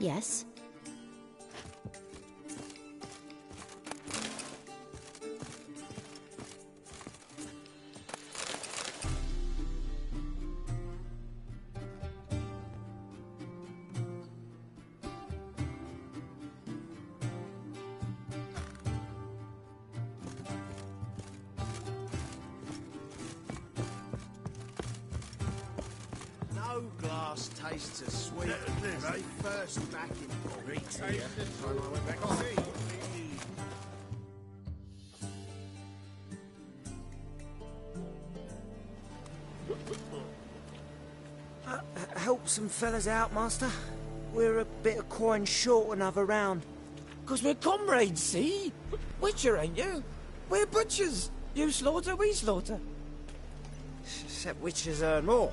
Yes? No glass tastes as sweet as the first back in Bobby's here. Time I went back on sea. Help some fellas out, Master. We're a bit of coin short another round. 'Cause we're comrades, see? Witcher, ain't you? We're butchers. You slaughter, we slaughter. Except witches earn more.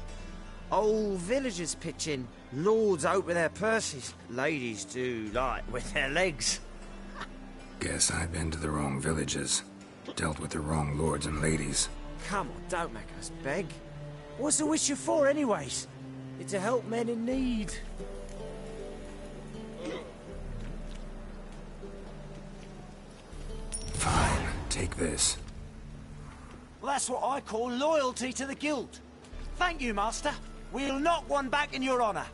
Old villagers pitch in. Lords open their purses. Ladies do like with their legs. Guess I've been to the wrong villages. Dealt with the wrong lords and ladies. Come on, don't make us beg. What's a witcher for, anyways? It's to help men in need. Fine, take this. Well, that's what I call loyalty to the guild. Thank you, Master. We'll knock one back in your honour.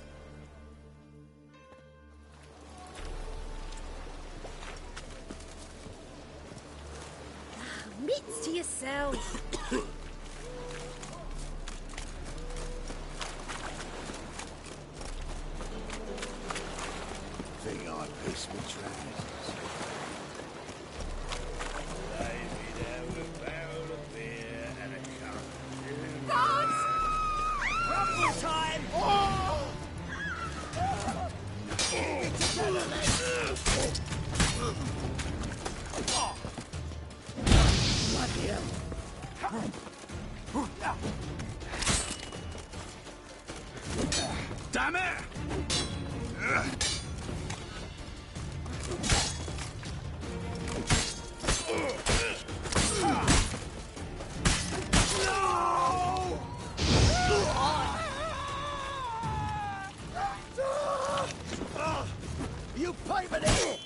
Mitts to yourself. Think I piss me trousers. Lay me down with a barrel of beer and a currant. Rumble time! Bloody hell. Damn it! You pay me this!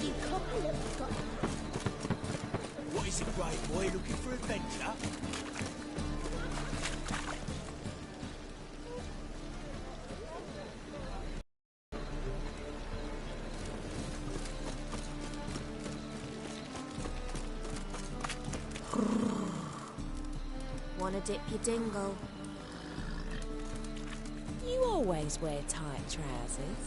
You cocky little Scot. What is it, brave boy? Looking for adventure? Wanna dip your dingle? You always wear tight trousers.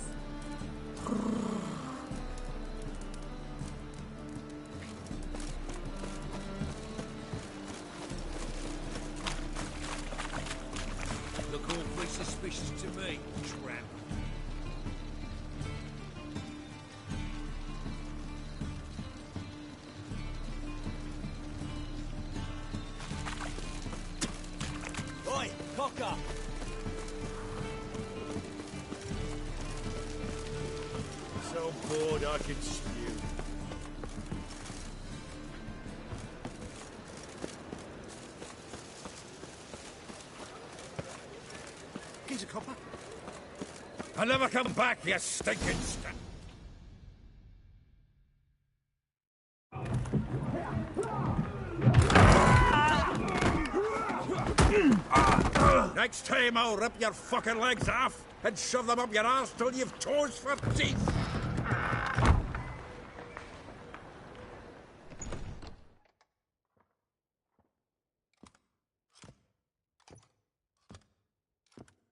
Look awfully suspicious to me, tramp. Oi, cocker! So bored I could spew. copper? I'll never come back, you stinking Next time I'll rip your fucking legs off and shove them up your arse till you've toes for teeth.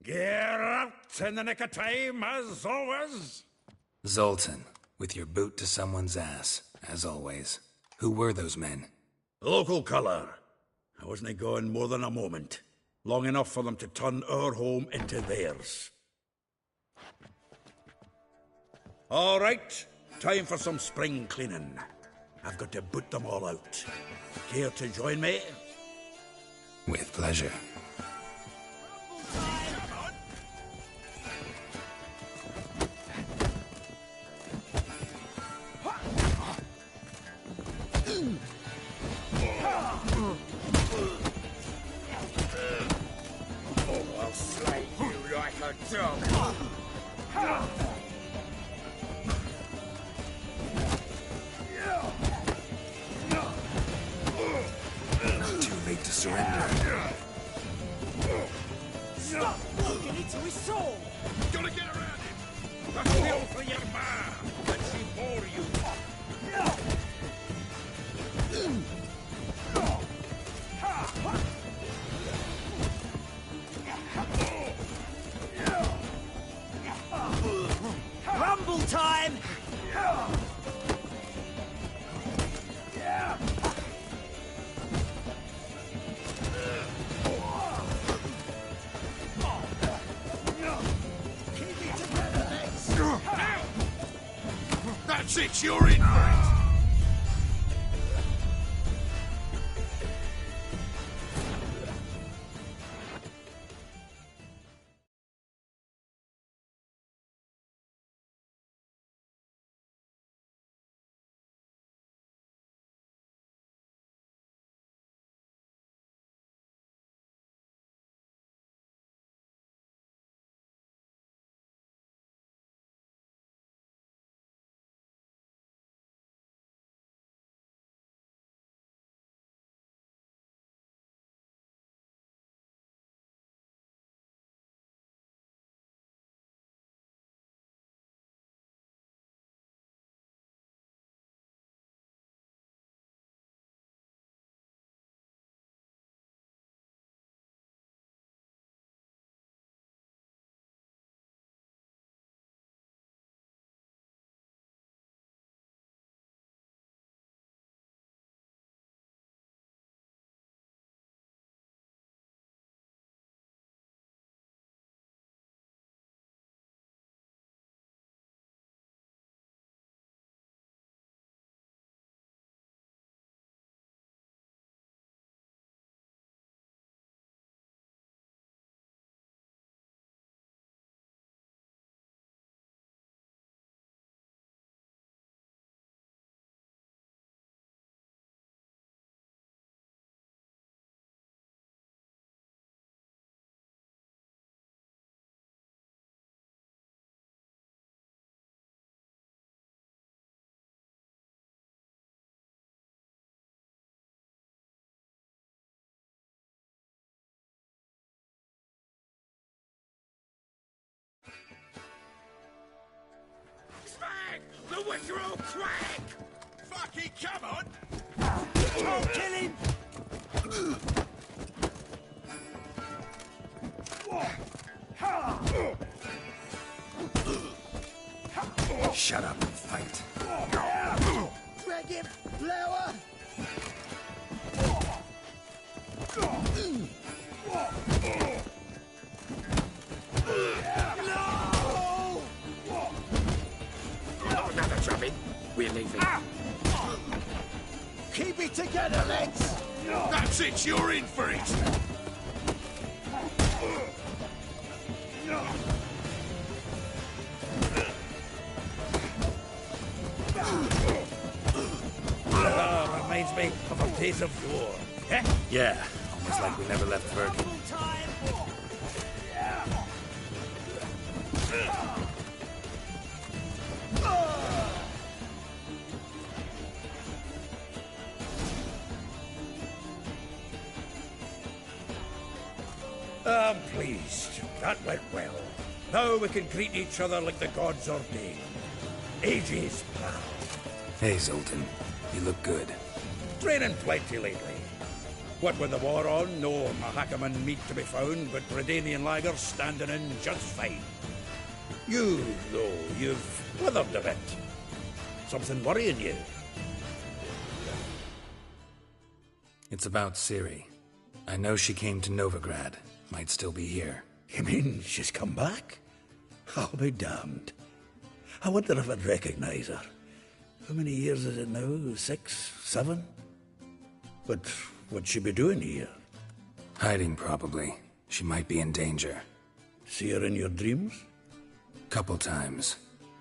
Get out in the nick of time, as always. Zoltan, with your boot to someone's ass, as always. Who were those men? Local colour. I wasn't gone more than a moment. Long enough for them to turn our home into theirs. All right, time for some spring cleaning. I've got to boot them all out. Care to join me? With pleasure. I'll slay you like a dog. Not too late to surrender. Stop walking into his soul! Gotta get around him. A feel for your ma. Let she bore you. Rumble time! That's it, you're in for it. The Witcher will crack! Fucking come on! Oh, kill him! Shut up and fight. Drag him, flower! Another drubbing. We're leaving. Keep it together, lads! That's it, you're in for it! Reminds me of a piece of war. Yeah, almost like we never left Birkin. I'm pleased. That went well. Now we can greet each other like the gods ordained. Ages, pal. Hey, Zoltan. You look good. Training plenty lately. What with the war on, no Mahakaman meat to be found, but Redanian lagers standing in just fine. You, though, you've withered a bit. Something worrying you? It's about Ciri. I know she came to Novigrad. Might still be here. You mean she's come back? I'll be damned. I wonder if I'd recognize her. How many years is it now? 6, 7? But what'd she be doing here? Hiding, probably. She might be in danger. See her in your dreams? Couple times.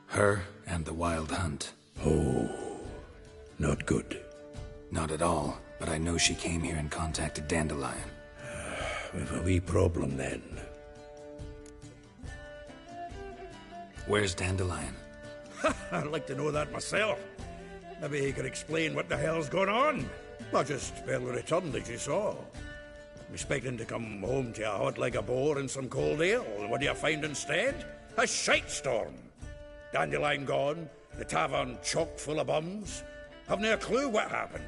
Her and the Wild Hunt. Oh, not good. Not at all, but I know she came here and contacted Dandelion. We've a wee problem then. Where's Dandelion? I'd like to know that myself. Maybe he could explain what the hell's going on. Not just barely returned, as you saw. Expecting to come home to a hot like a boar and some cold ale. What do you find instead? A shite storm. Dandelion gone, the tavern chock full of bums. Haven't a clue what happened.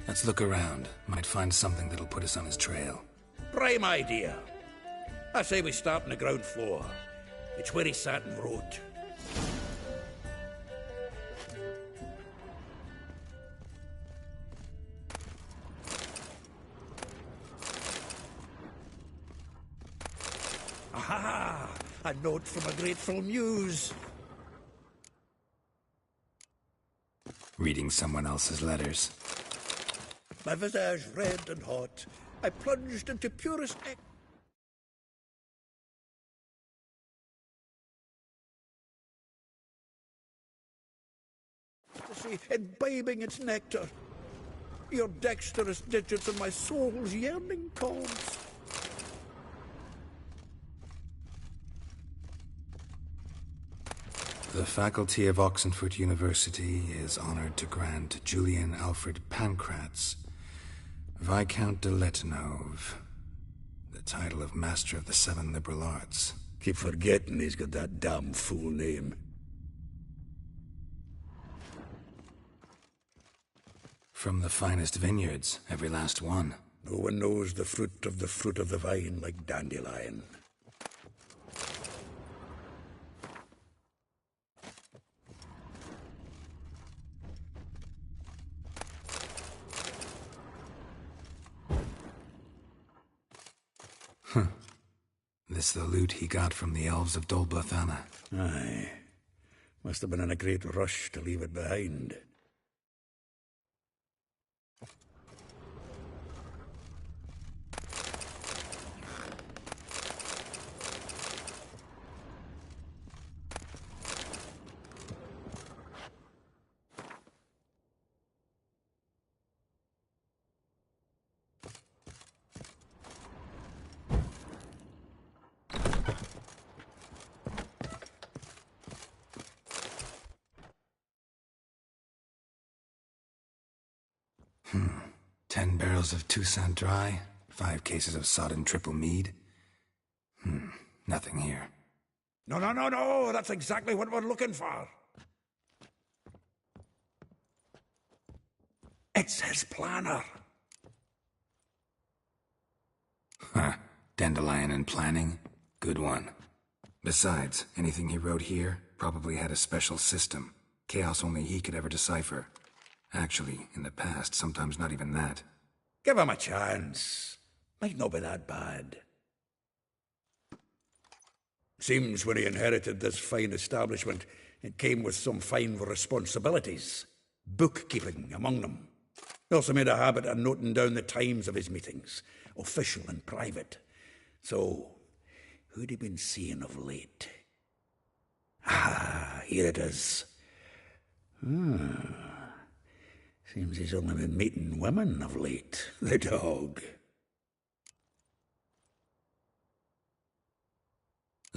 Let's look around. Might find something that'll put us on his trail. Prime idea. I say we start on the ground floor. It's where he sat and wrote. Aha! A note from a grateful muse. Reading someone else's letters. My visage red and hot, I plunged into purest ecstasy, imbibing its nectar. Your dexterous digits and my soul's yearning calls. The faculty of Oxenfurt University is honored to grant Julian Alfred Pancratz, Viscount de Letonov, the title of Master of the Seven Liberal Arts. Keep forgetting he's got that damn fool name. From the finest vineyards, every last one. No one knows the fruit of the vine like Dandelion. This the loot he got from the elves of Dol Blathanna. Aye. Must have been in a great rush to leave it behind. Hmm. 10 barrels of Toussaint Dry, 5 cases of sodden triple mead. Nothing here. No, that's exactly what we're looking for. It's his planner. Huh. Dandelion and planning? Good one. Besides, anything he wrote here probably had a special system. Chaos only he could ever decipher. Actually, in the past, sometimes not even that. Give him a chance. Might not be that bad. Seems when he inherited this fine establishment, it came with some fine responsibilities. Bookkeeping among them. He also made a habit of noting down the times of his meetings, official and private. So, who'd he been seeing of late? Ah, here it is. Seems he's only been meeting women of late, the dog.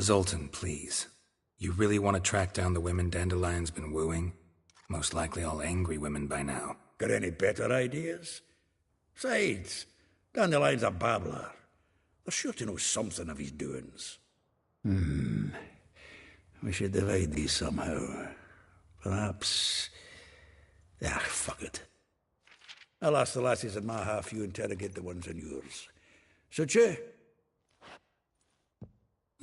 Zoltan, please. You really want to track down the women Dandelion's been wooing? Most likely all angry women by now. Got any better ideas? Besides, Dandelion's a babbler. They're sure to know something of his doings. We should divide these somehow. Perhaps... fuck it. I'll ask the lassies in my half, you interrogate the ones in yours. Suche?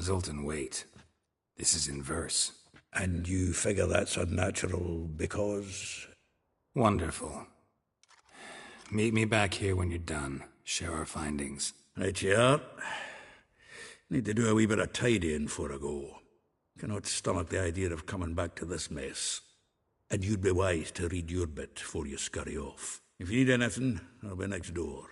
Zoltan, wait. This is in verse. And you figure that's unnatural because... Wonderful. Meet me back here when you're done. Share our findings. Right you are. Need to do a wee bit of tidying before I go. Cannot stomach the idea of coming back to this mess. And you'd be wise to read your bit before you scurry off. If you need anything, I'll be next door.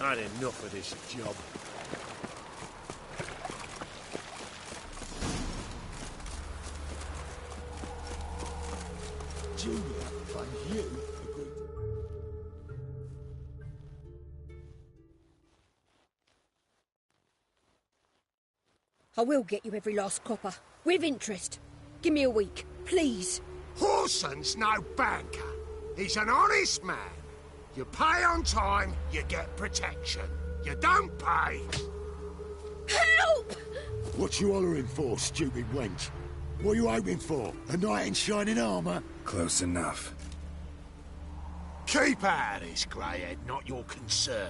I had enough of this job. Julia finds you a good... I will get you every last copper. With interest. Give me a week, please. Horson's no banker. He's an honest man. You pay on time, you get protection. You don't pay... Help! What you hollering for, stupid wench? What are you hoping for? A knight in shining armour? Close enough. Keep out of this, Greyhead, not your concern.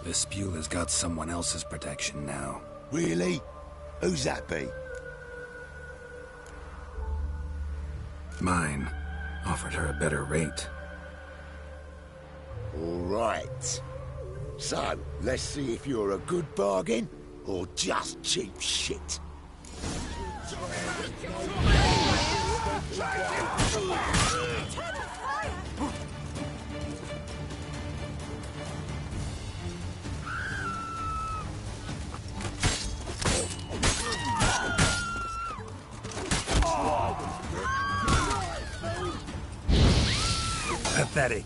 Vespula's got someone else's protection now. Really? Who's that be? Mine. Offered her a better rate. All right. So, let's see if you're a good bargain, or just cheap shit. Pathetic.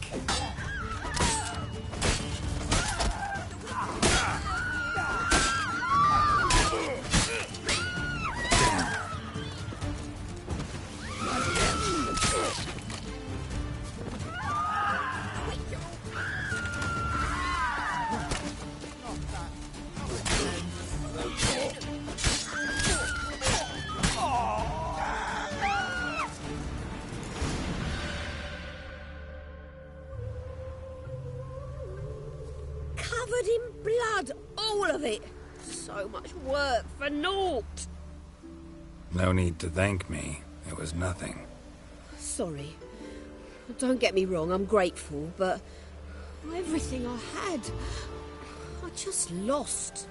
covered in blood, all of it. So much work for naught. No need to thank me. It was nothing. Sorry. Don't get me wrong, I'm grateful, but everything I had, I just lost.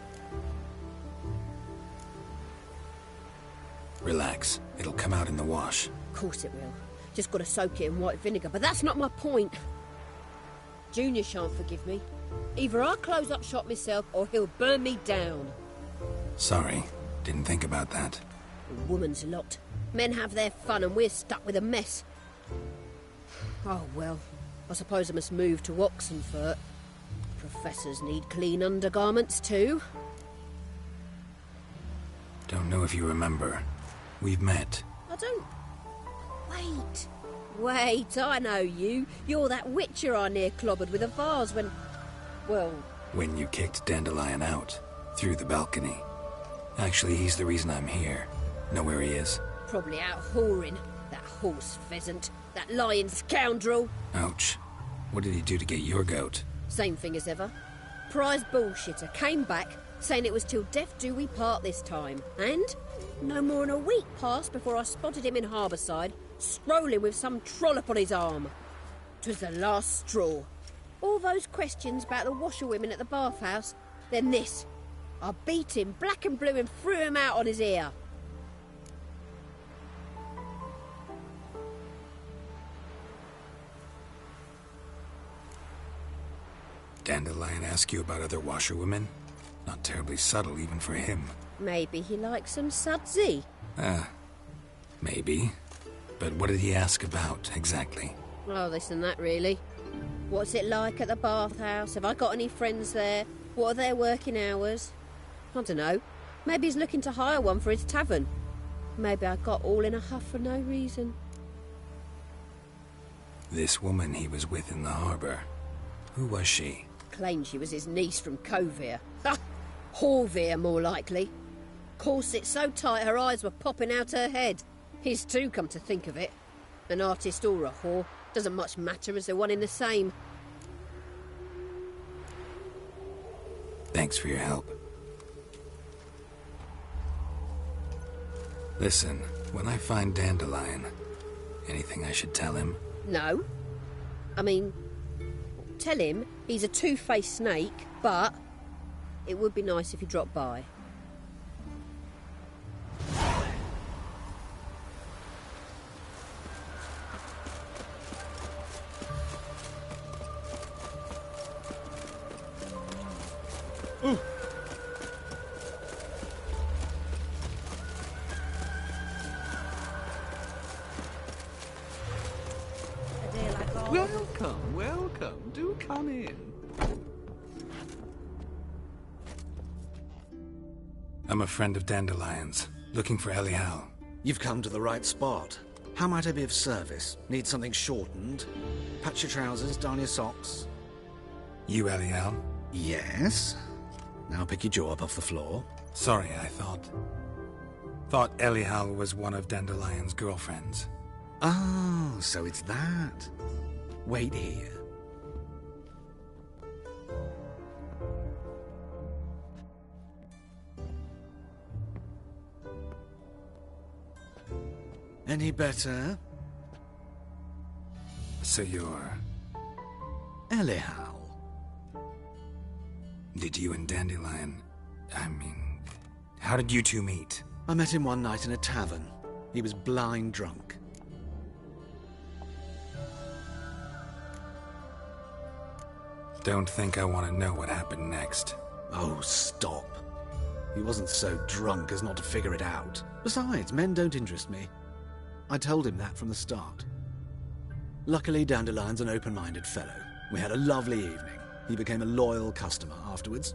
Relax. It'll come out in the wash. Of course it will. Just got to soak it in white vinegar, but that's not my point. Junior shan't forgive me. Either I'll close up shop myself or he'll burn me down. Sorry. Didn't think about that. A woman's lot. Men have their fun and we're stuck with a mess. Oh, well, I suppose I must move to Oxenfurt. Professors need clean undergarments too. Don't know if you remember. We've met. I don't... Wait, I know you. You're that witcher I near clobbered with a vase when... Well... When you kicked Dandelion out. Through the balcony. Actually, he's the reason I'm here. Know where he is? Probably out whoring. That horse pheasant. That lying scoundrel. Ouch. What did he do to get your goat? Same thing as ever. Prize bullshitter came back, saying it was till death do we part this time. And no more than a week passed before I spotted him in Harbourside, strolling with some trollop on his arm. 'Twas the last straw. All those questions about the washerwomen at the bathhouse, then this. I beat him black and blue and threw him out on his ear. Dandelion ask you about other washerwomen? Not terribly subtle even for him. Maybe he likes some sudsy. Maybe. But what did he ask about, exactly? Oh, this and that, really. What's it like at the bathhouse? Have I got any friends there? What are their working hours? I don't know. Maybe he's looking to hire one for his tavern. Maybe I got all in a huff for no reason. This woman he was with in the harbour. Who was she? Claimed she was his niece from Kovir. Ha! Horvir, more likely. Corset so tight her eyes were popping out her head. His too, come to think of it. An artist or a whore. Doesn't much matter as they're one in the same. Thanks for your help. Listen, when I find Dandelion, anything I should tell him? No. I mean, tell him he's a two-faced snake, but it would be nice if he dropped by. Welcome, welcome. Do come in. I'm a friend of Dandelion's, looking for Elial. You've come to the right spot. How might I be of service? Need something shortened? Patch your trousers, darn your socks. You Elial? Yes. Now pick your jaw up off the floor. Sorry, I thought Elial was one of Dandelion's girlfriends. Oh, so it's that. Wait here. Any better? So you're... Elial. Did you and Dandelion... how did you two meet? I met him one night in a tavern. He was blind drunk. Don't think I want to know what happened next. Oh, stop. He wasn't so drunk as not to figure it out. Besides, men don't interest me. I told him that from the start. Luckily, Dandelion's an open-minded fellow. We had a lovely evening. He became a loyal customer afterwards.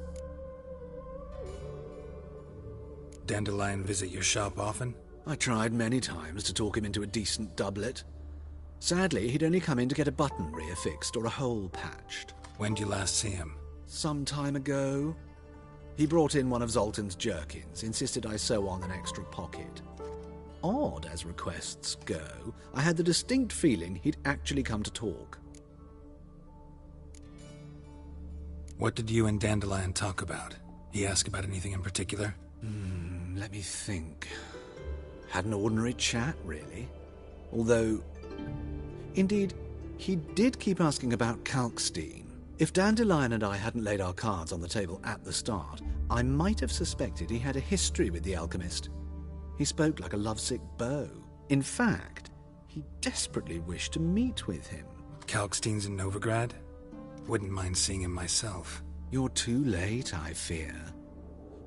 Dandelion visit your shop often? I tried many times to talk him into a decent doublet. Sadly, he'd only come in to get a button rear fixed or a hole patched. When did you last see him? Some time ago. He brought in one of Zoltan's jerkins, insisted I sew on an extra pocket. Odd as requests go, I had the distinct feeling he'd actually come to talk. What did you and Dandelion talk about? He asked about anything in particular? Let me think. Had an ordinary chat, really. Although, indeed, he did keep asking about Kalkstein. If Dandelion and I hadn't laid our cards on the table at the start, I might have suspected he had a history with the alchemist. He spoke like a lovesick beau. In fact, he desperately wished to meet with him. Kalkstein's in Novigrad? Wouldn't mind seeing him myself. You're too late, I fear.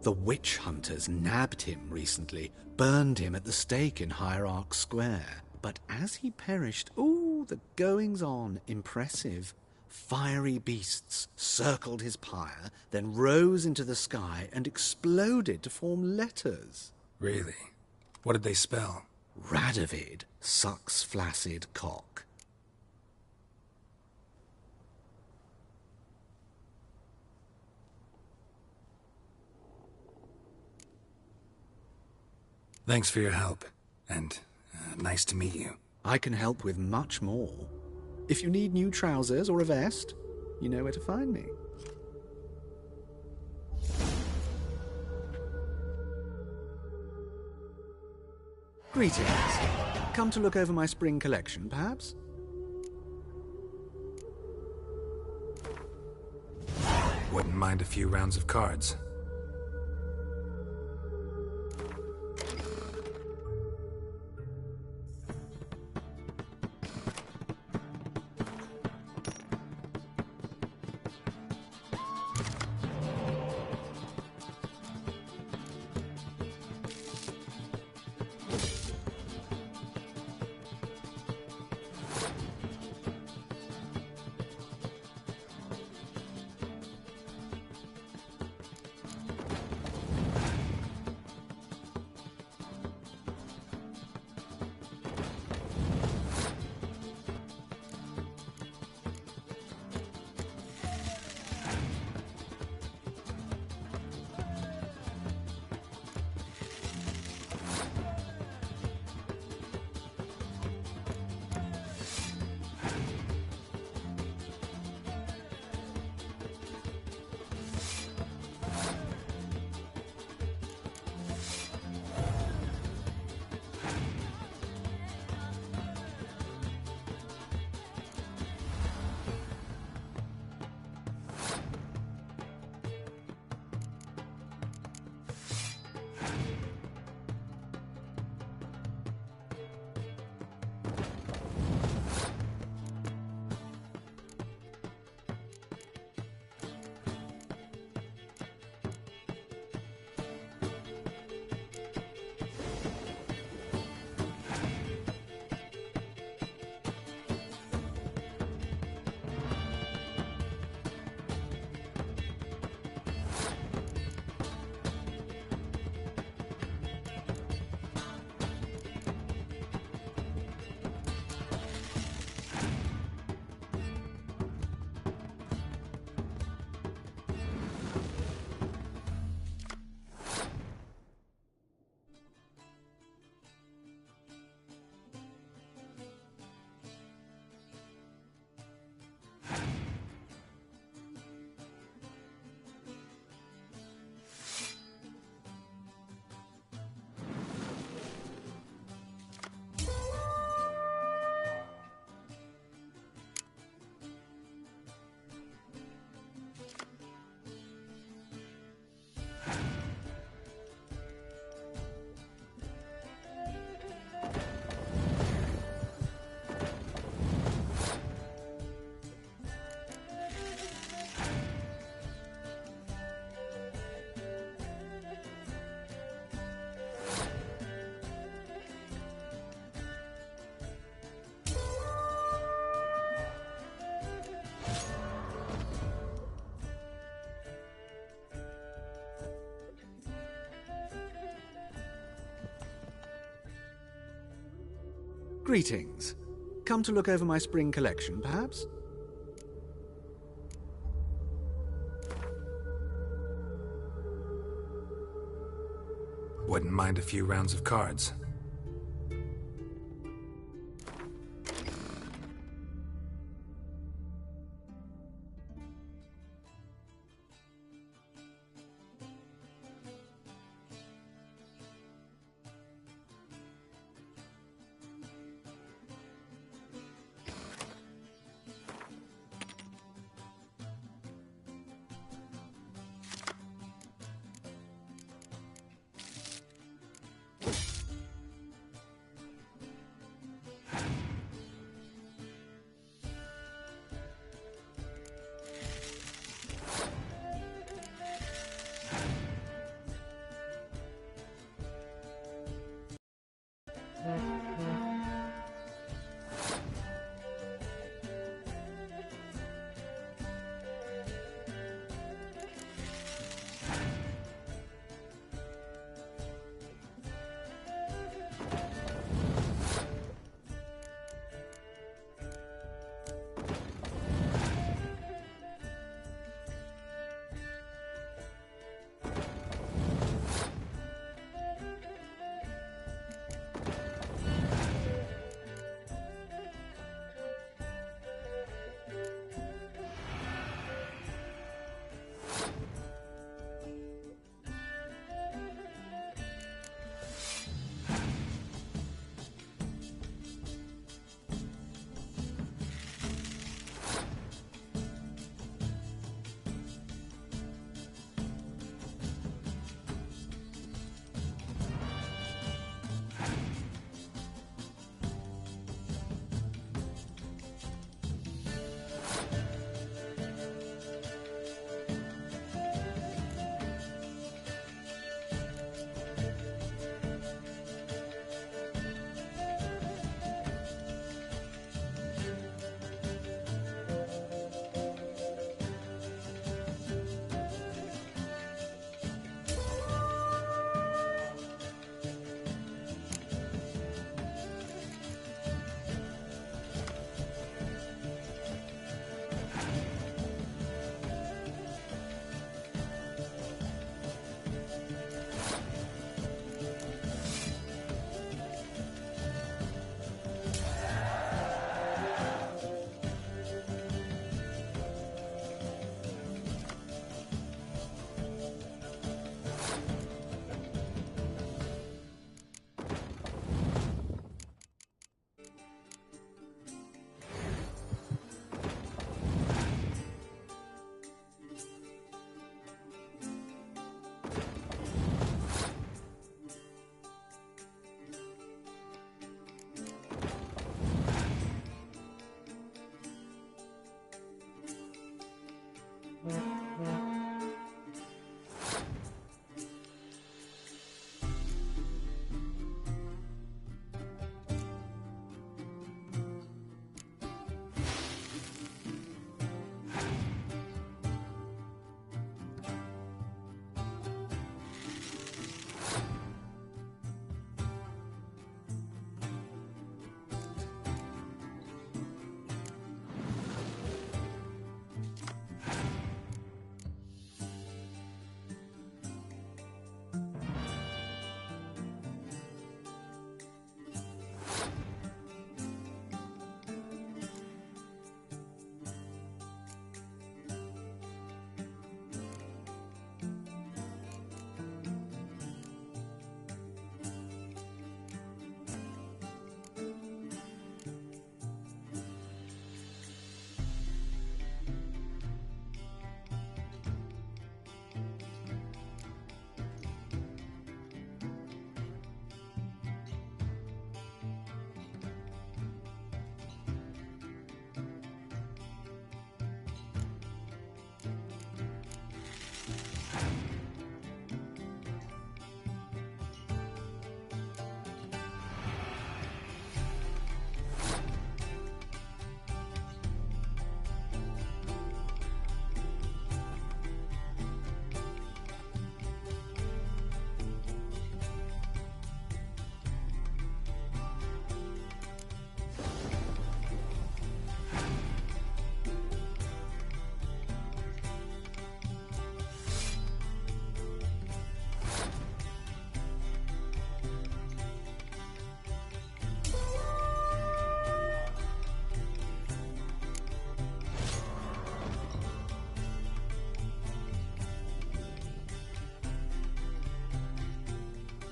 The witch hunters nabbed him recently, burned him at the stake in Hierarch Square. But as he perished, the goings-on, impressive. Fiery beasts circled his pyre, then rose into the sky and exploded to form letters. Really? What did they spell? Radovid sucks flaccid cock. Thanks for your help, and nice to meet you. I can help with much more. If you need new trousers or a vest, you know where to find me. Greetings. Come to look over my spring collection, perhaps? Wouldn't mind a few rounds of cards. Greetings. Come to look over my spring collection, perhaps? Wouldn't mind a few rounds of cards.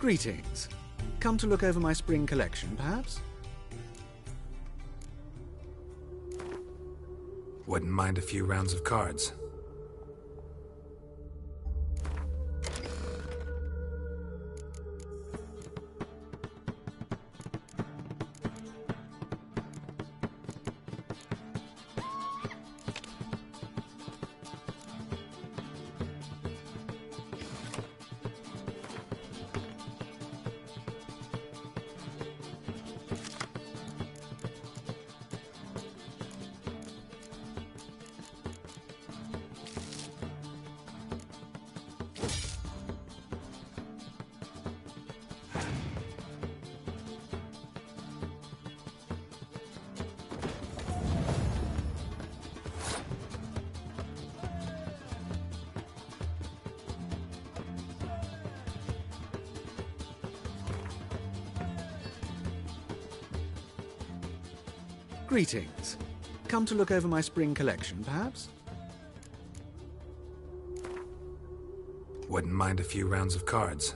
Greetings. Come to look over my spring collection, perhaps? Wouldn't mind a few rounds of cards. Greetings. Come to look over my spring collection, perhaps? Wouldn't mind a few rounds of cards.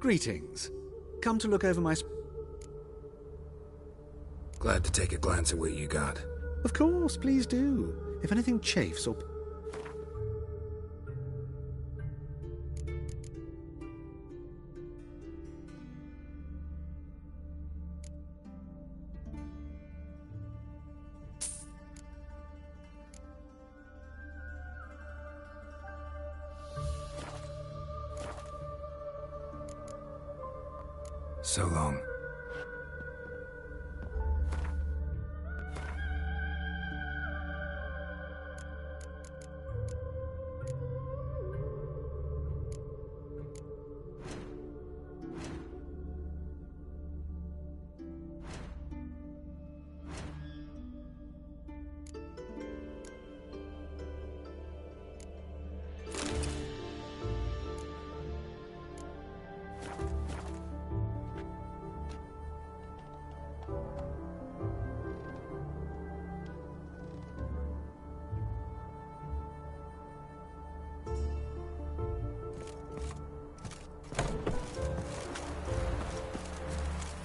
Greetings. Come to look over my... Glad to take a glance at what you got. Of course, please do. If anything chafes or... So long.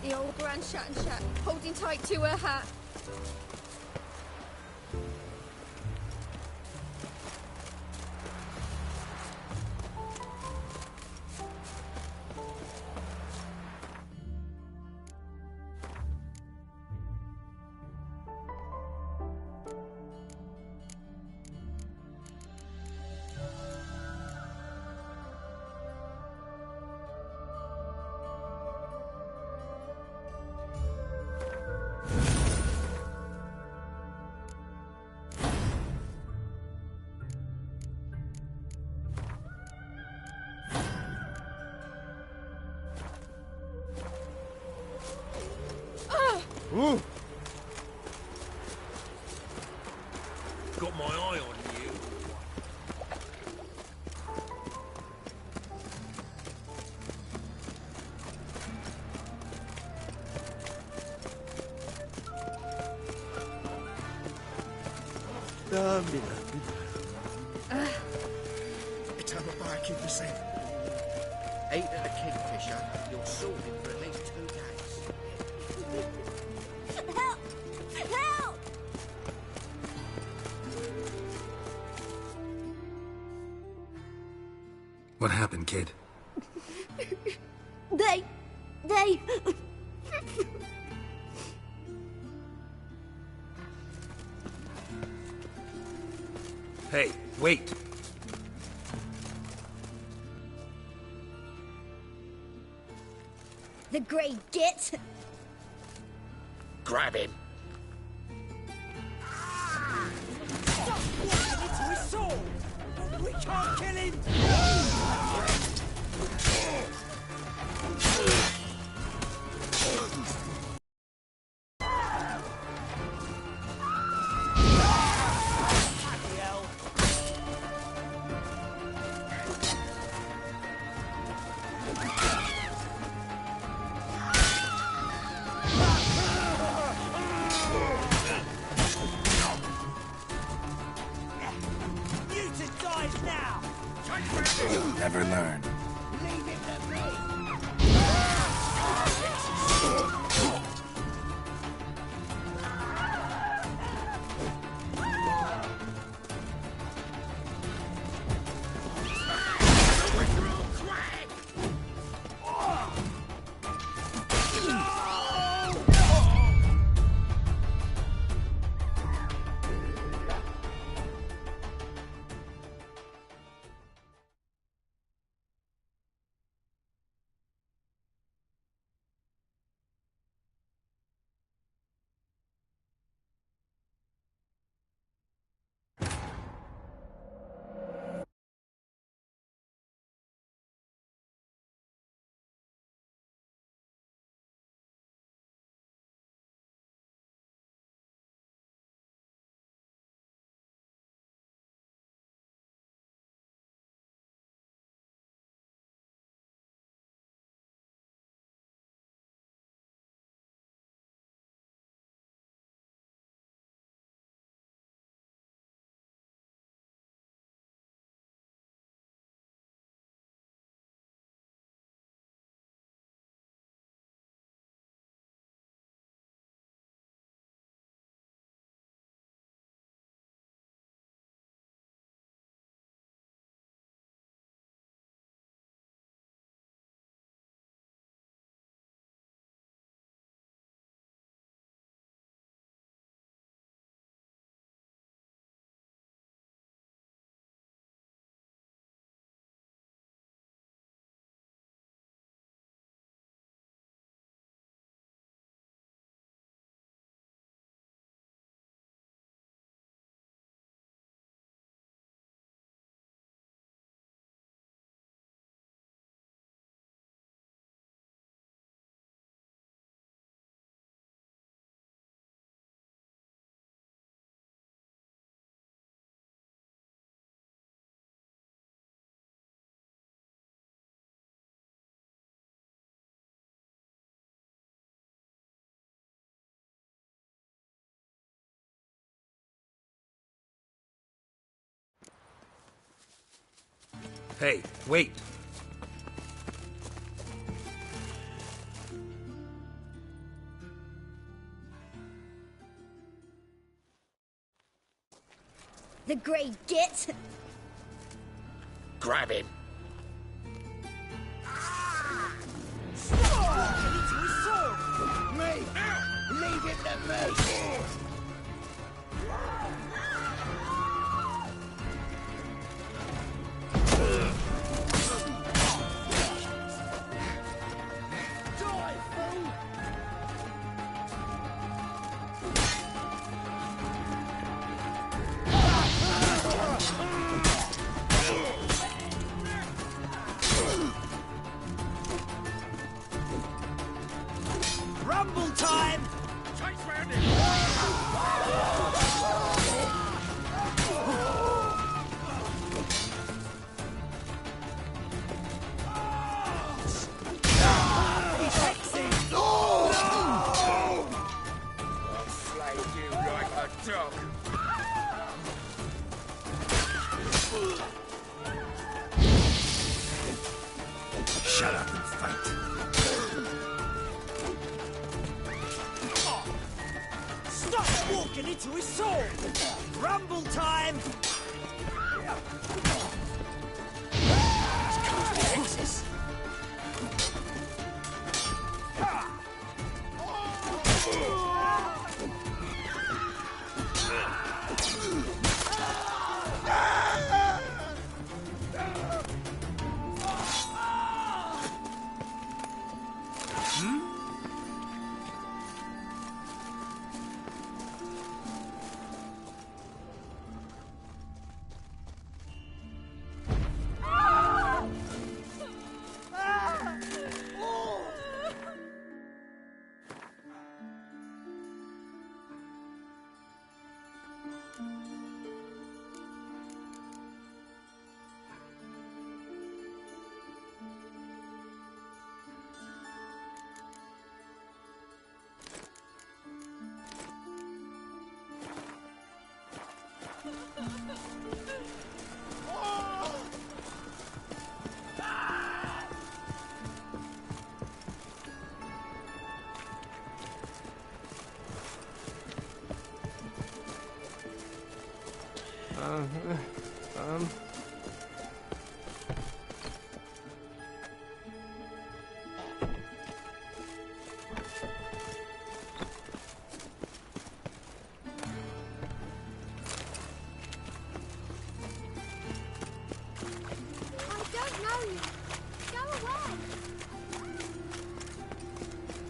The old Grand Shat, holding tight to her hat. Ooh. Got my eye on you. It's over by a Q%. 8 at the Kingfisher, you're sorted for at least 2 days. Help! Help! What happened, kid? They... Hey, wait! The Grey Git. Grab him. Stop walking into his sword! We can't kill him! Hey, wait! The Grey Git! Grab him. Me! Leave it to me! Rumble time! Shut up and fight. Stop walking into his sword! Rumble time! Texas.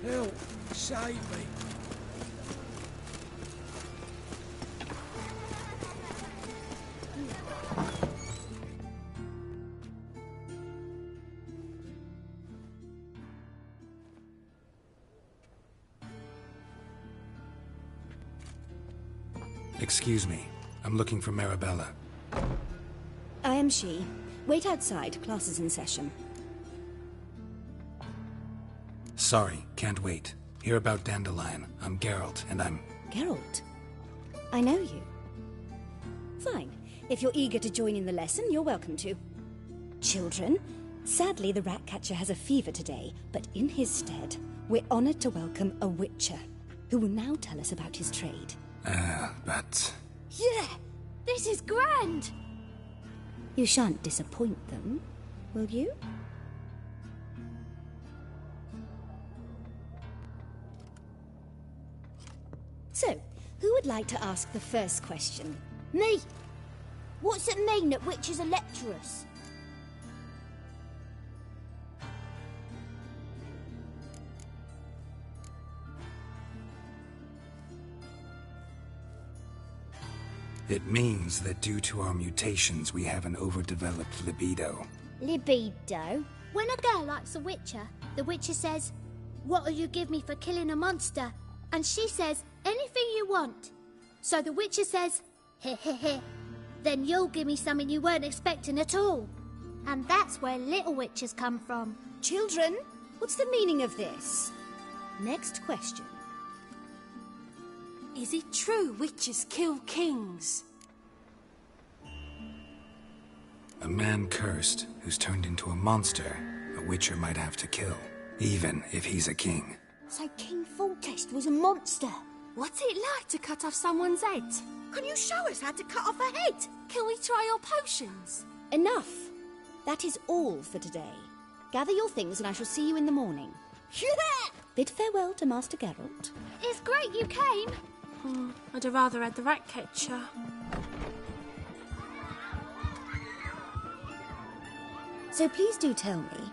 Help! Save me! Excuse me. I'm looking for Marabella. I am she. Wait outside. Class is in session. Sorry, can't wait. Hear about Dandelion. I'm Geralt, and I'm... Geralt? I know you. Fine. If you're eager to join in the lesson, you're welcome to. Children, sadly the Ratcatcher has a fever today, but in his stead, we're honored to welcome a Witcher, who will now tell us about his trade. But... Yeah! This is grand! You shan't disappoint them, will you? So, who would like to ask the first question? Me! What's it mean that witches are lecturers? It means that due to our mutations, we have an overdeveloped libido. Libido? When a girl likes a witcher, the witcher says, "What'll you give me for killing a monster?" And she says, "Anything you want." So the witcher says, "Heh heh heh. Then you'll give me something you weren't expecting at all." And that's where little witches come from. Children, what's the meaning of this? Next question. Is it true witches kill kings? A man cursed who's turned into a monster a Witcher might have to kill, even if he's a king. So King Foltest was a monster. What's it like to cut off someone's head? Can you show us how to cut off a head? Can we try your potions? Enough. That is all for today. Gather your things and I shall see you in the morning. Yeah! Bid farewell to Master Geralt. It's great you came. I'd have rather had the rat catcher. So please do tell me,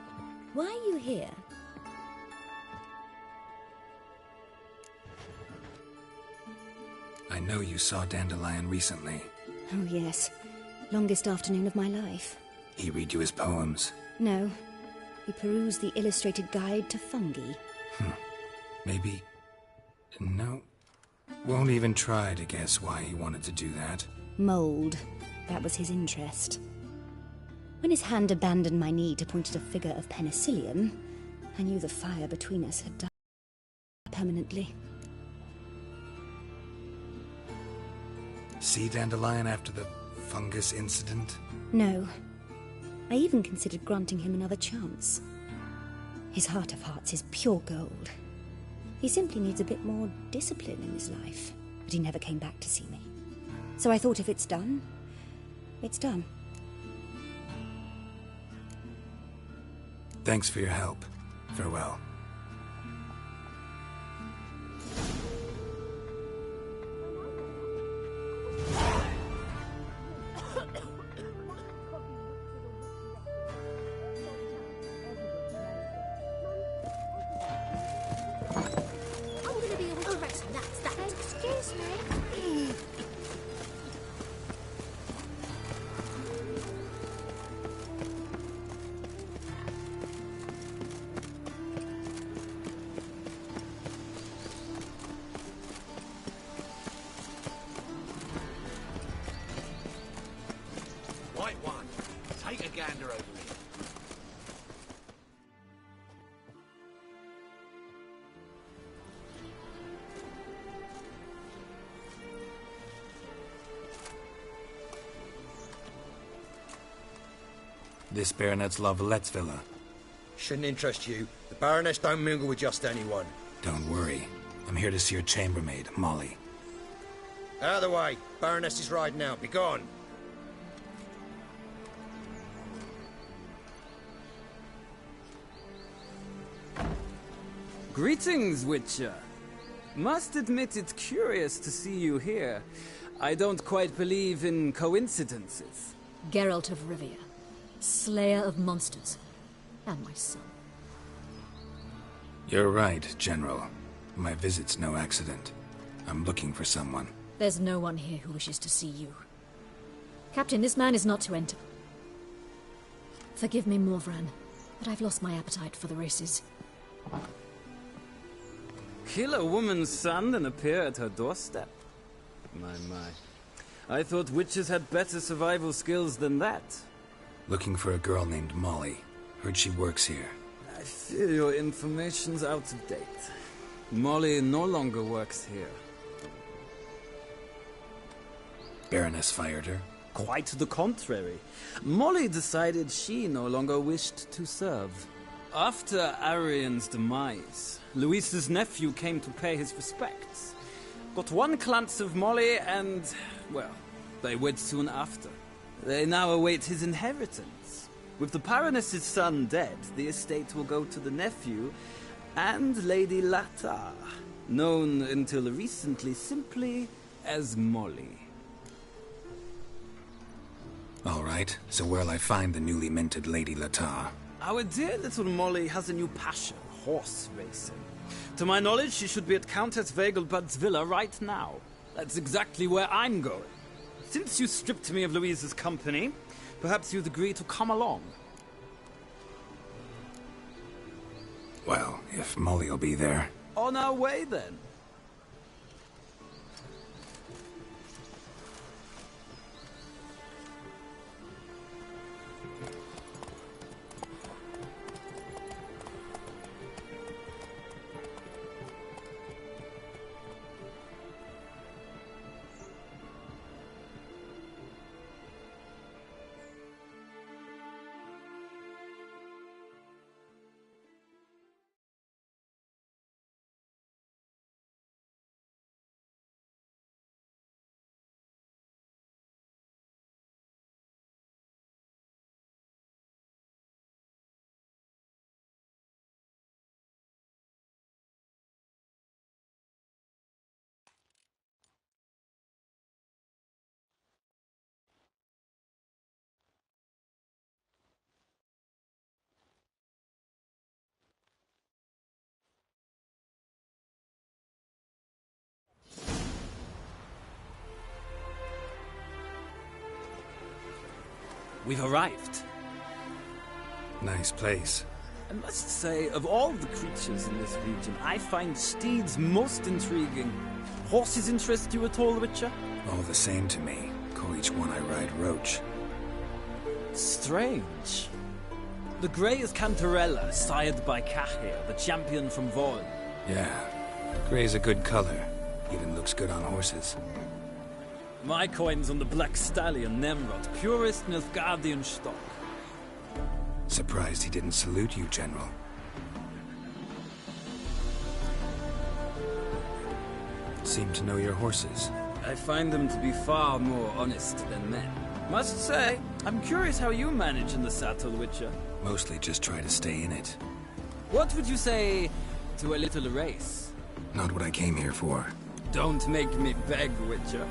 why are you here? I know you saw Dandelion recently. Oh yes, longest afternoon of my life. He read you his poems. No, he perused the illustrated guide to fungi. Maybe... No. Won't even try to guess why he wanted to do that. Mold. That was his interest. When his hand abandoned my knee to point at a figure of penicillium, I knew the fire between us had died permanently. See Dandelion after the fungus incident? No. I even considered granting him another chance. His heart of hearts is pure gold. He simply needs a bit more discipline in his life. But he never came back to see me. So I thought if it's done, it's done. Thanks for your help. Farewell. I'm gonna be all dressed. That's that. Excuse me. White one, take a gander over here. This Baronet's Lavalettes villa. Shouldn't interest you. The Baroness don't mingle with just anyone. Don't worry. I'm here to see your chambermaid, Molly. Out of the way. Baroness is riding out. Be gone. Greetings, Witcher. Must admit it's curious to see you here. I don't quite believe in coincidences. Geralt of Rivia, slayer of monsters, and my son. You're right, General. My visit's no accident. I'm looking for someone. There's no one here who wishes to see you. Captain, this man is not to enter. Forgive me, Morvran, but I've lost my appetite for the races. Kill a woman's son and appear at her doorstep? My. I thought witches had better survival skills than that. Looking for a girl named Molly. Heard she works here. I fear your information's out of date. Molly no longer works here. Baroness fired her? Quite the contrary. Molly decided she no longer wished to serve. After Arian's demise, Luis's nephew came to pay his respects. Got one glance of Molly and, well, they wed soon after. They now await his inheritance. With the Baroness's son dead, the estate will go to the nephew and Lady Latar, known until recently simply as Molly. All right, so where'll I find the newly minted Lady Latar? Our dear little Molly has a new passion, horse racing. To my knowledge, she should be at Countess Vegelbud's villa right now. That's exactly where I'm going. Since you stripped me of Louise's company, perhaps you'd agree to come along. Well, if Molly'll be there. On our way, then. We've arrived. Nice place. I must say, of all the creatures in this region, I find steeds most intriguing. Horses interest you at all, Witcher? All the same to me. Call each one I ride Roach. Strange. The grey is Cantarella, sired by Cahir, the champion from Vorn. Yeah. Gray's a good color. Even looks good on horses. My coin's on the Black Stallion, Nemrod, purest Nilfgaardian stock. Surprised he didn't salute you, General. Seem to know your horses. I find them to be far more honest than men. Must say, I'm curious how you manage in the saddle, Witcher. Mostly just try to stay in it. What would you say to a little race? Not what I came here for. Don't make me beg, Witcher.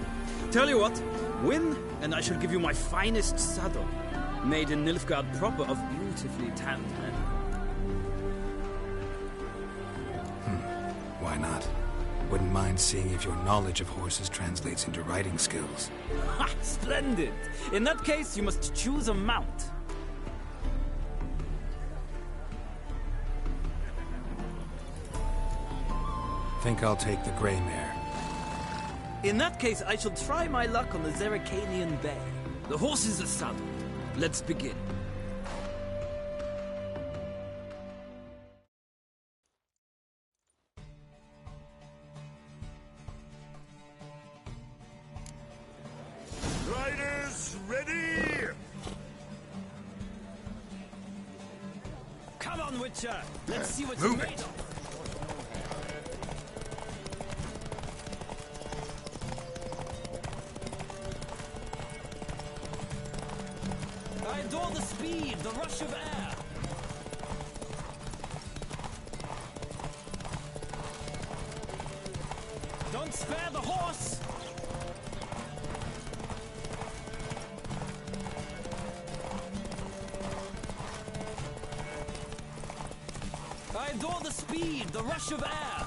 Tell you what, win, and I shall give you my finest saddle. Made in Nilfgaard proper of beautifully tanned men. Why not? Wouldn't mind seeing if your knowledge of horses translates into riding skills. Ha! Splendid! In that case, you must choose a mount. Think I'll take the Grey Mare. In that case, I shall try my luck on the Zerrikanian Bay. The horses are saddled. Let's begin. Riders, ready! Come on, Witcher! Let's see what you're made of! I adore the speed, the rush of air! Don't spare the horse! I adore the speed, the rush of air!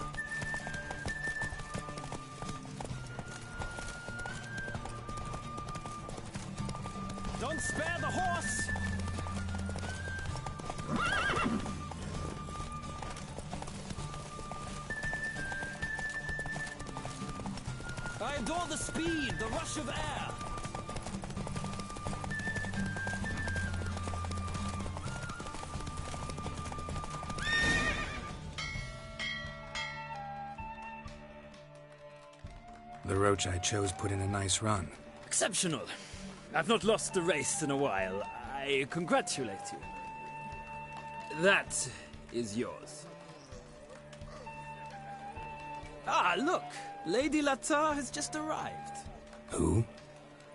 Don't spare the horse! I adore the speed, the rush of air! The Roach I chose put in a nice run. Exceptional. I've not lost a race in a while. I congratulate you. That is yours. Ah, look! Lady Latar has just arrived. Who?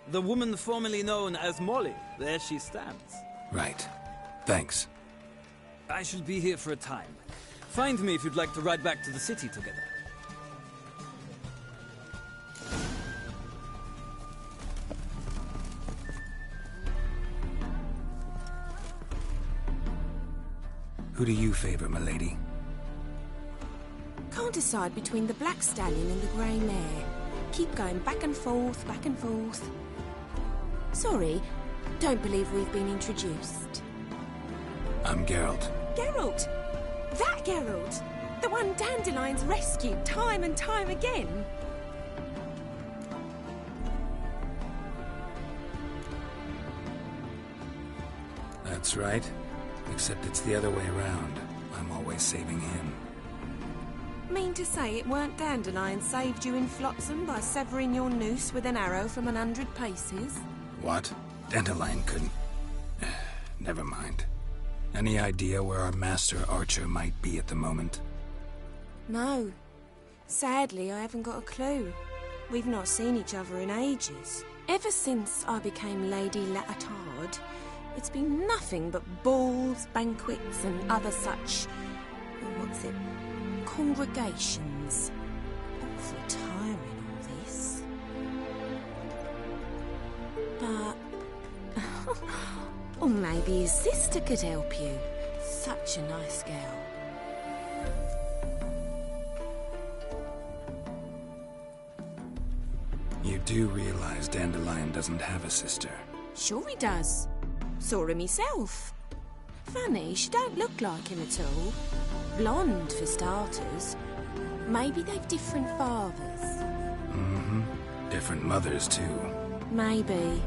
The woman formerly known as Molly. There she stands. Right. Thanks. I shall be here for a time. Find me if you'd like to ride back to the city together. Who do you favor, milady? Can't decide between the Black Stallion and the Grey Mare. Keep going back and forth, back and forth. Sorry, don't believe we've been introduced. I'm Geralt. Geralt! That Geralt! The one Dandelion's rescued time and time again! That's right. Except it's the other way around. I'm always saving him. Mean to say it weren't Dandelion saved you in Flotsam by severing your noose with an arrow from 100 paces? What? Dandelion couldn't... Never mind. Any idea where our master archer might be at the moment? No. Sadly, I haven't got a clue. We've not seen each other in ages. Ever since I became Lady Lattard, it's been nothing but balls, banquets, and other such... what's it? Congregations. Awfully tiring, all this. But... or maybe his sister could help you. Such a nice girl. You do realize Dandelion doesn't have a sister. Sure he does. Saw her myself. Funny, she don't look like him at all. Blonde, for starters. Maybe they've different fathers. Mm-hmm. Different mothers, too. Maybe.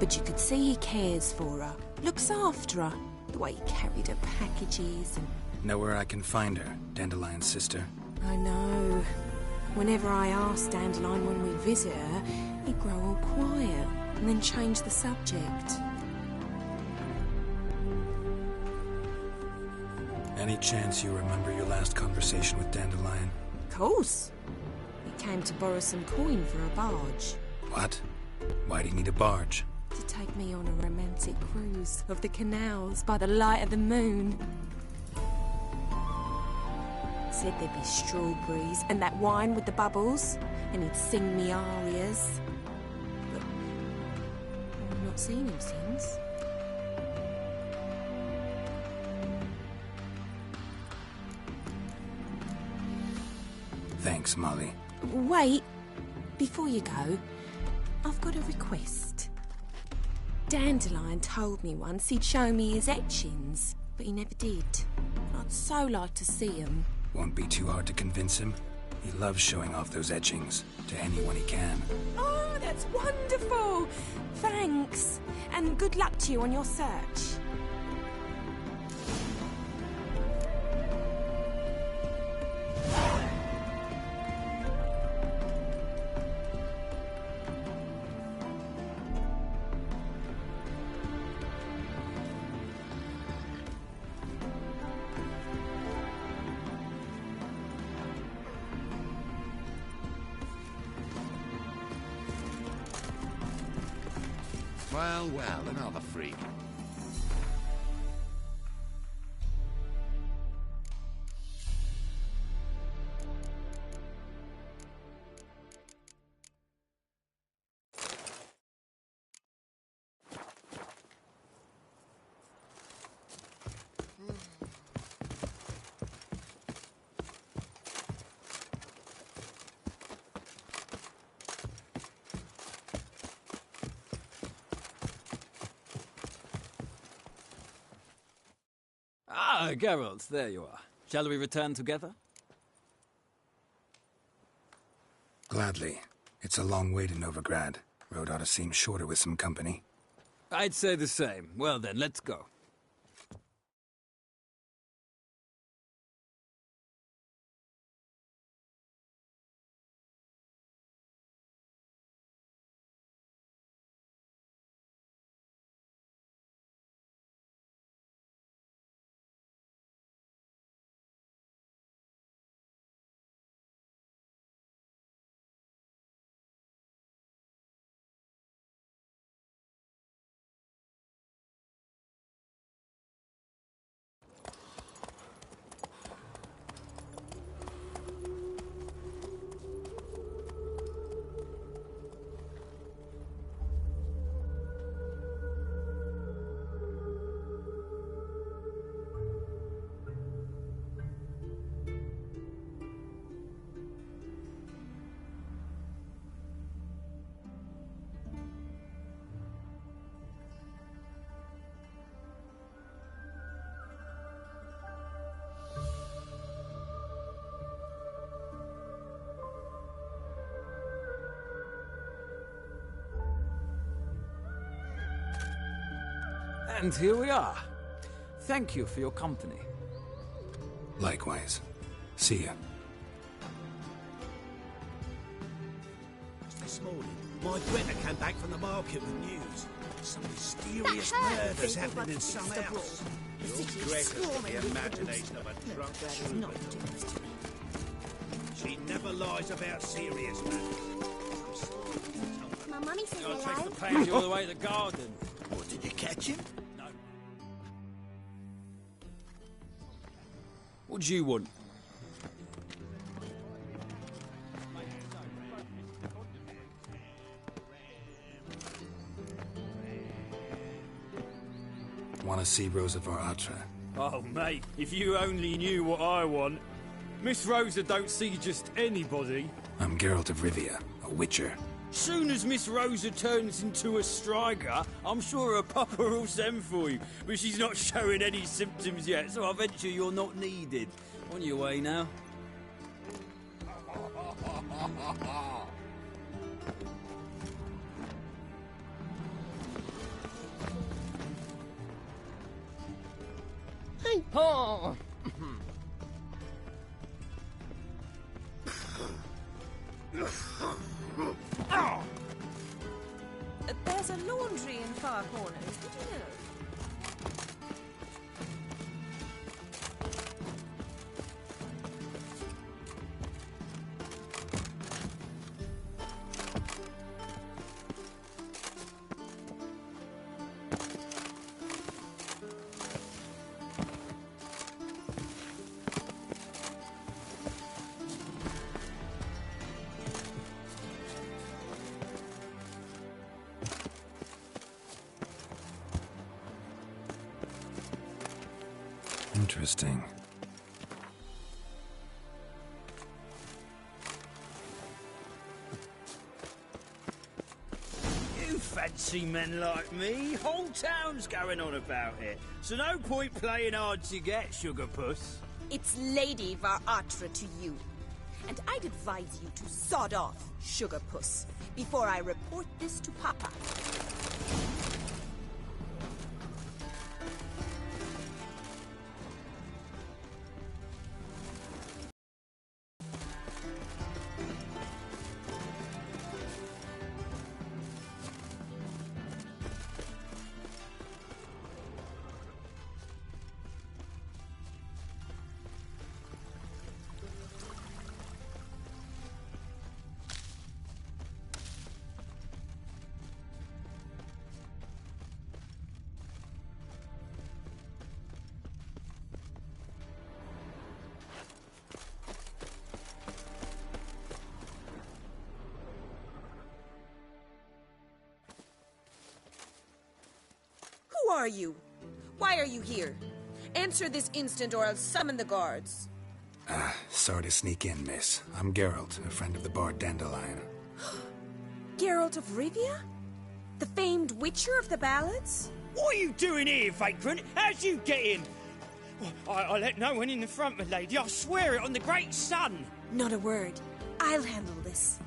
But you could see he cares for her. Looks after her. The way he carried her packages and... Know where I can find her, Dandelion's sister? I know. Whenever I ask Dandelion when we visit her, he'd grow all quiet and then change the subject. Any chance you remember your last conversation with Dandelion? Of course. He came to borrow some coin for a barge. What? Why do you need a barge? To take me on a romantic cruise of the canals by the light of the moon. Said there'd be strawberries and that wine with the bubbles, and he'd sing me arias. But I've not seen him since. Thanks, Molly. Wait, before you go, I've got a request. Dandelion told me once he'd show me his etchings, but he never did. I'd so like to see them. Won't be too hard to convince him. He loves showing off those etchings to anyone he can. Oh, that's wonderful! Thanks, and good luck to you on your search. Well, well, another freak. Ah, Geralt, there you are. Shall we return together? Gladly. It's a long way to Novigrad. Road ought to seem shorter with some company. I'd say the same. Well then, let's go. And here we are. Thank you for your company. Likewise. See ya. This morning, my Greta came back from the market with news. Some mysterious murders happening in some house. Your Greta's got the imagination of a drunk troubadour. She never lies about serious matters. My mummy says I'll hello. take the page all the way to the garden. What, did you catch him? No. What do you want? Want to see Rosa var Atra? Oh, mate, if you only knew what I want. Miss Rosa don't see just anybody. I'm Geralt of Rivia, a witcher. Soon as Miss Rosa turns into a striker, I'm sure her papa will send for you. But she's not showing any symptoms yet, so I venture you're not needed. On your way now. Hey, Paul! There's a laundry in far corners, did you know? Interesting. You fancy men like me? Whole town's going on about it. So no point playing hard to get, Sugar Puss. It's Lady Var-Atra to you. And I'd advise you to sod off, Sugar Puss, before I report this to Papa. Who are you? Why are you here? Answer this instant or I'll summon the guards. Sorry to sneak in, miss. I'm Geralt, a friend of the bard Dandelion. Geralt of Rivia? The famed witcher of the ballads? What are you doing here, vagrant? How'd you get in? I let no one in the front, my lady. I swear it on the great sun. Not a word. I'll handle this.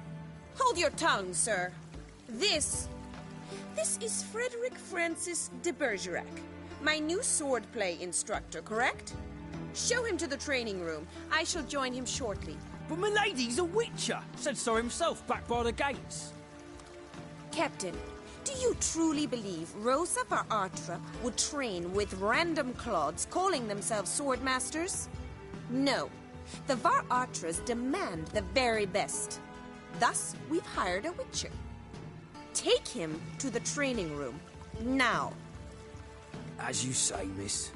Hold your tongue, sir. This is Frederick Francis de Bergerac, my new swordplay instructor, correct? Show him to the training room. I shall join him shortly. But my lady's a witcher. Said so himself back by the gates. Captain, do you truly believe Rosa Var-Atra would train with random clods calling themselves swordmasters? No. The Var-Atras demand the very best. Thus, we've hired a witcher. Take him to the training room, now. As you say, miss.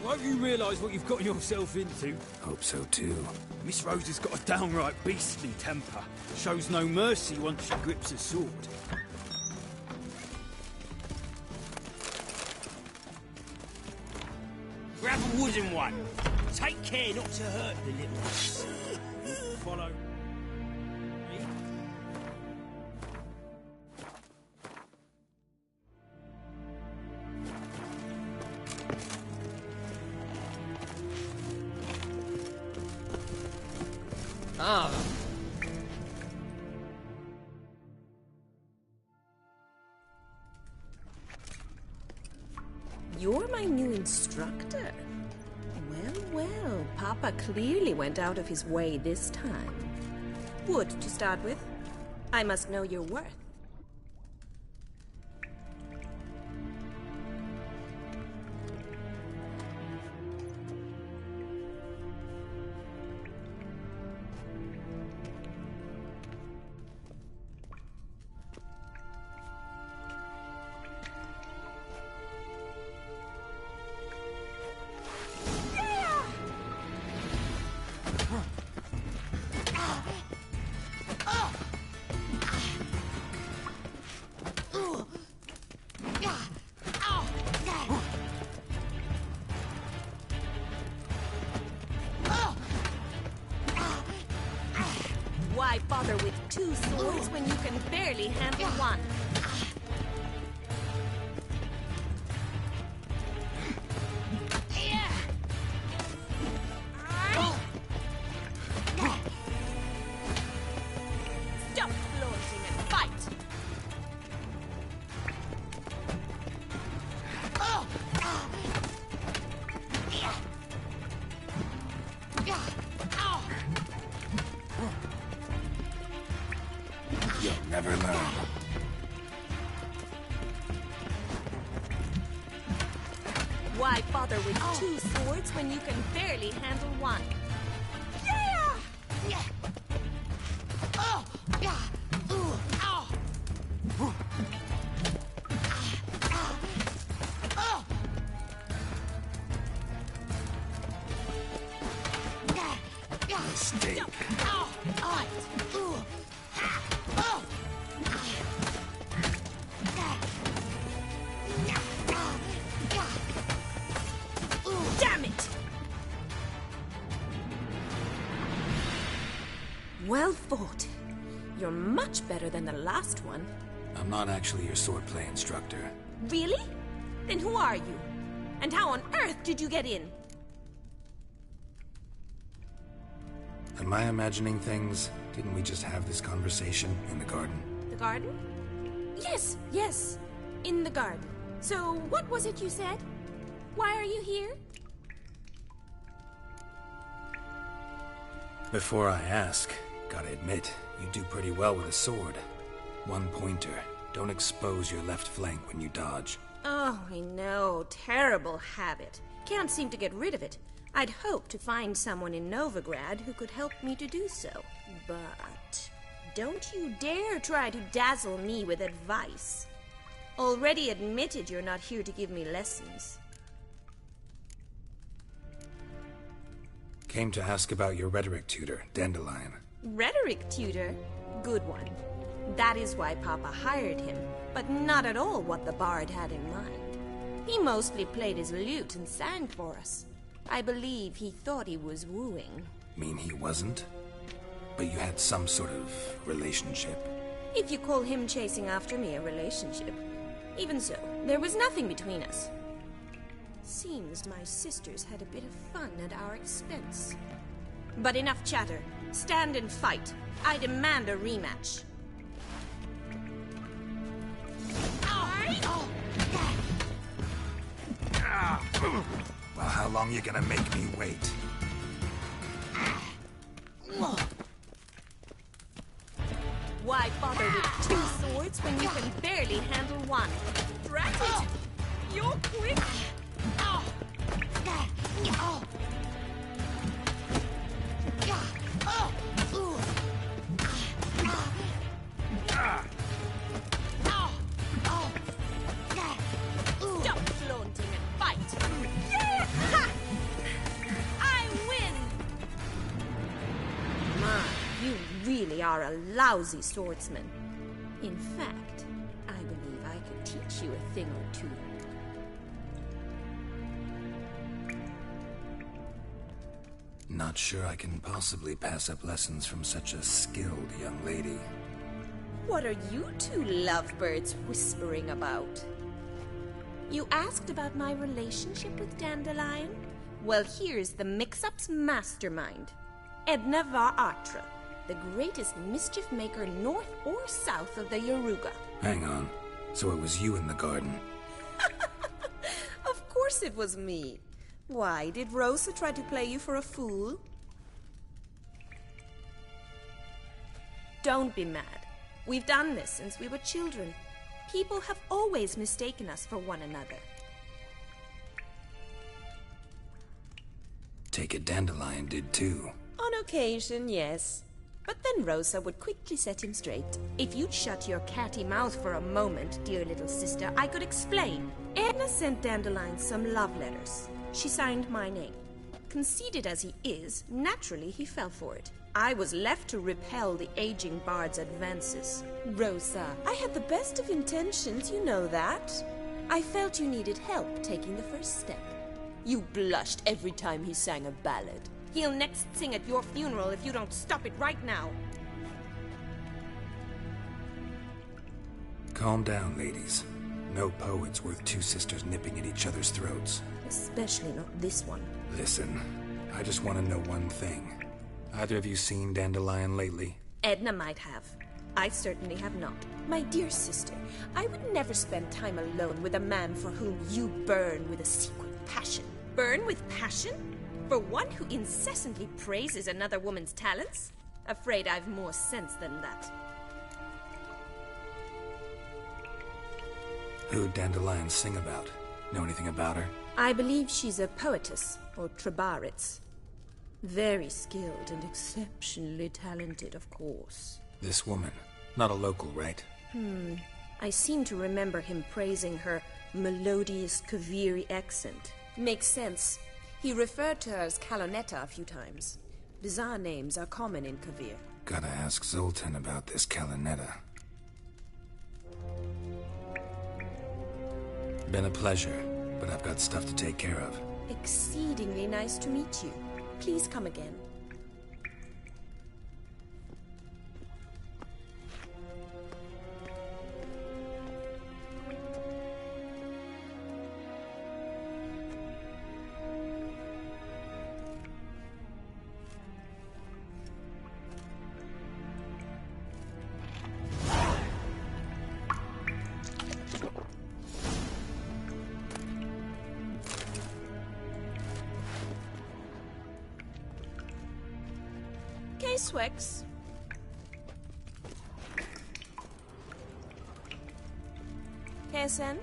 Won't you realise what you've got yourself into? Hope so too. Miss Rosa's got a downright beastly temper. Shows no mercy once she grips a sword. Grab a wooden one. Take care not to hurt the little ones. Follow me. You're my new instructor. Well, Papa clearly went out of his way this time. Wood, to start with. I must know your worth. bother with 2 swords when you can barely handle one? Stop flaunting and fight! You'll never learn. Why bother with 2 swords when you can barely handle one? Yeah! Mistake. Damn it! Well fought. You're much better than the last one. I'm not actually your swordplay instructor. Really? Then who are you? And how on earth did you get in? Am I imagining things? Didn't we just have this conversation in the garden? The garden? Yes, yes. In the garden. So, what was it you said? Why are you here? Before I ask, gotta admit, you do pretty well with a sword. One pointer. Don't expose your left flank when you dodge. Oh, I know. Terrible habit. Can't seem to get rid of it. I'd hoped to find someone in Novigrad who could help me to do so. But don't you dare try to dazzle me with advice. Already admitted you're not here to give me lessons. Came to ask about your rhetoric tutor, Dandelion. Rhetoric tutor? Good one. That is why Papa hired him, but not at all what the bard had in mind. He mostly played his lute and sang for us. I believe he thought he was wooing. Mean he wasn't? But you had some sort of relationship? If you call him chasing after me a relationship. Even so, there was nothing between us. Seems my sisters had a bit of fun at our expense. But enough chatter. Stand and fight. I demand a rematch. Well, how long you gonna make me wait? Why bother with 2 swords when you can barely handle one? Drat it! You're quick! Stop flaunting and fight! Yeah! Ha! I win! My, you really are a lousy swordsman. In fact, I believe I could teach you a thing or two. Not sure I can possibly pass up lessons from such a skilled young lady. What are you two lovebirds whispering about? You asked about my relationship with Dandelion? Well, here's the mix-up's mastermind. Edna var Atra, the greatest mischief maker north or south of the Yaruga. Hang on. So it was you in the garden? Of course it was me. Why, did Rosa try to play you for a fool? Don't be mad. We've done this since we were children. People have always mistaken us for one another. Take it Dandelion did too. On occasion, yes. But then Rosa would quickly set him straight. If you'd shut your catty mouth for a moment, dear little sister, I could explain. Edna sent Dandelion some love letters. She signed my name. Conceited as he is, naturally he fell for it. I was left to repel the aging bard's advances. Rosa, I had the best of intentions, you know that. I felt you needed help taking the first step. You blushed every time he sang a ballad. He'll next sing at your funeral if you don't stop it right now. Calm down, ladies. No poet's worth two sisters nipping at each other's throats. Especially not this one. Listen, I just want to know one thing. Either of you seen Dandelion lately? Edna might have. I certainly have not. My dear sister, I would never spend time alone with a man for whom you burn with a secret passion. Burn with passion? For one who incessantly praises another woman's talents? Afraid I've more sense than that. Who'd Dandelion sing about? Know anything about her? I believe she's a poetess, or Trebaritz. Very skilled and exceptionally talented, of course. This woman. Not a local, right? I seem to remember him praising her melodious Kaviri accent. Makes sense. He referred to her as Kalonetta a few times. Bizarre names are common in Kavir. Gotta ask Zoltan about this Kalonetta. Been a pleasure, but I've got stuff to take care of. Exceedingly nice to meet you. Please come again. Swex. Kesen?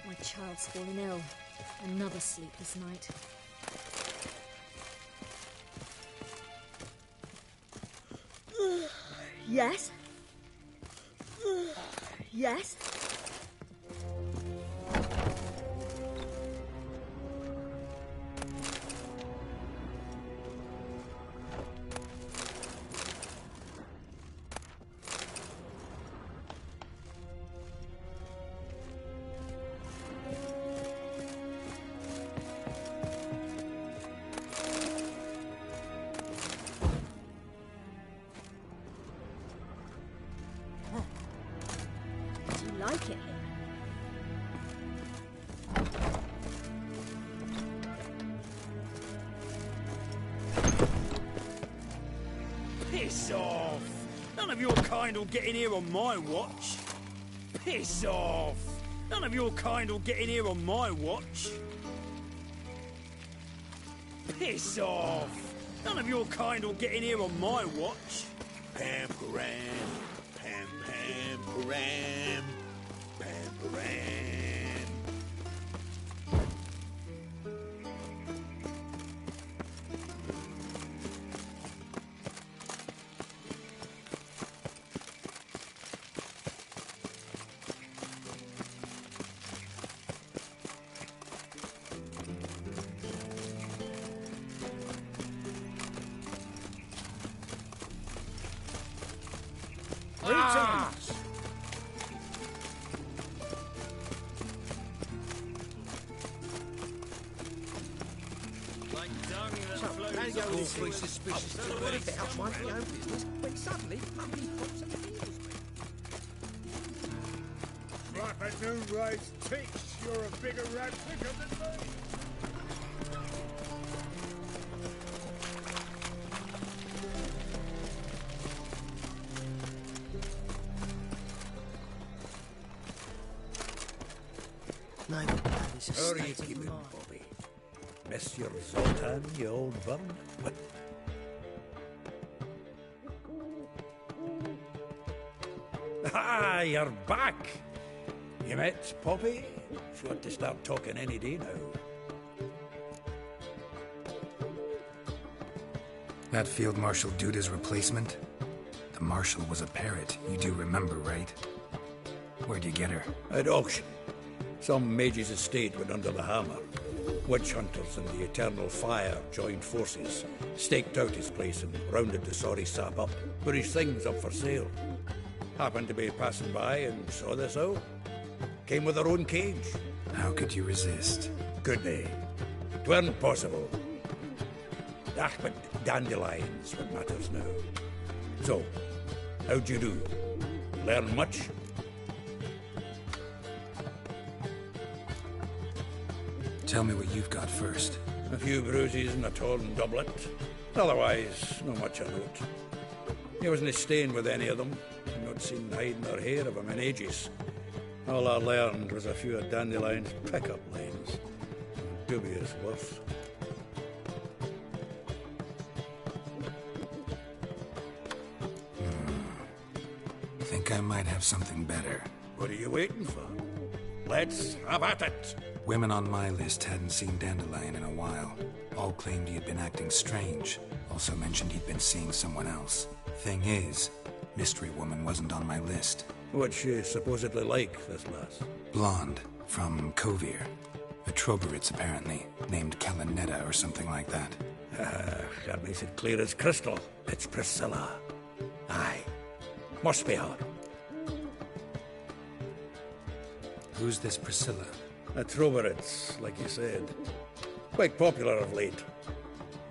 My child's fallen ill. Another sleepless night. Yes? Yes? Like it here. Piss off! None of your kind will get in here on my watch. Piss off! None of your kind will get in here on my watch. Piss off! None of your kind will get in here on my watch. Pam Param, Pam Pam Param, Pam Param. Awfully suspicious to worry about my own business when suddenly Puppy pops at the heels. Right, that new race ticks. You're a bigger rat quicker than me. No, that is a How are you state of keeping, mind. Bobby? Miss your Zoltan, you old bum? Ah, you're back! You met Poppy? She ought to start talking any day now. That Field Marshal Duda's replacement? The Marshal was a parrot, you do remember, right? Where'd you get her? At auction. Some mage's estate went under the hammer. Witch hunters and the Eternal Fire joined forces, staked out his place and rounded the sorry sap up, put his things up for sale. Happened to be passing by and saw this out. Came with her own cage. How could you resist? Could they? 'Tweren't possible. Ah, but dandelions what matters now. So, how'd you do? Learn much? Tell me what you've got first. A few bruises and a torn doublet. Otherwise, not much of note. He wasn't staying with any of them. Not seen hide nor hair of him in ages. All I learned was a few of Dandelion's pick-up lines. Dubious worth. Think I might have something better. What are you waiting for? Let's have at it! Women on my list hadn't seen Dandelion in a while. All claimed he had been acting strange. Also mentioned he'd been seeing someone else. Thing is, Mystery Woman wasn't on my list. What's she supposedly like, this lass? Blonde, from Kovir. A Troberitz, apparently, named Kalinetta or something like that. That makes it clear as crystal. It's Priscilla. Aye. Must be her. Who's this Priscilla? A Troberitz, like you said. Quite popular of late.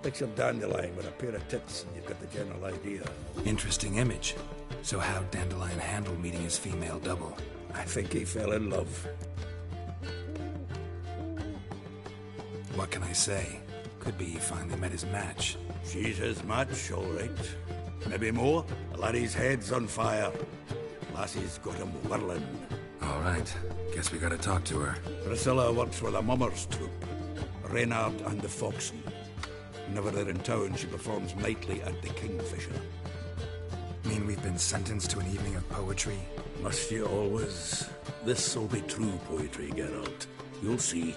Picture Dandelion with a pair of tits and you've got the general idea. Interesting image. So how'd Dandelion handle meeting his female double? I think he fell in love. What can I say? Could be he finally met his match. She's his match, all right. Maybe more. The laddie's head's on fire. Lassie's got him whirling. All right. Guess we gotta talk to her. Priscilla works with a mummers troupe. Reynard and the Foxen. Whenever they're in town, she performs nightly at the Kingfisher. Mean we've been sentenced to an evening of poetry? Must you always? This'll be true poetry, Geralt. You'll see.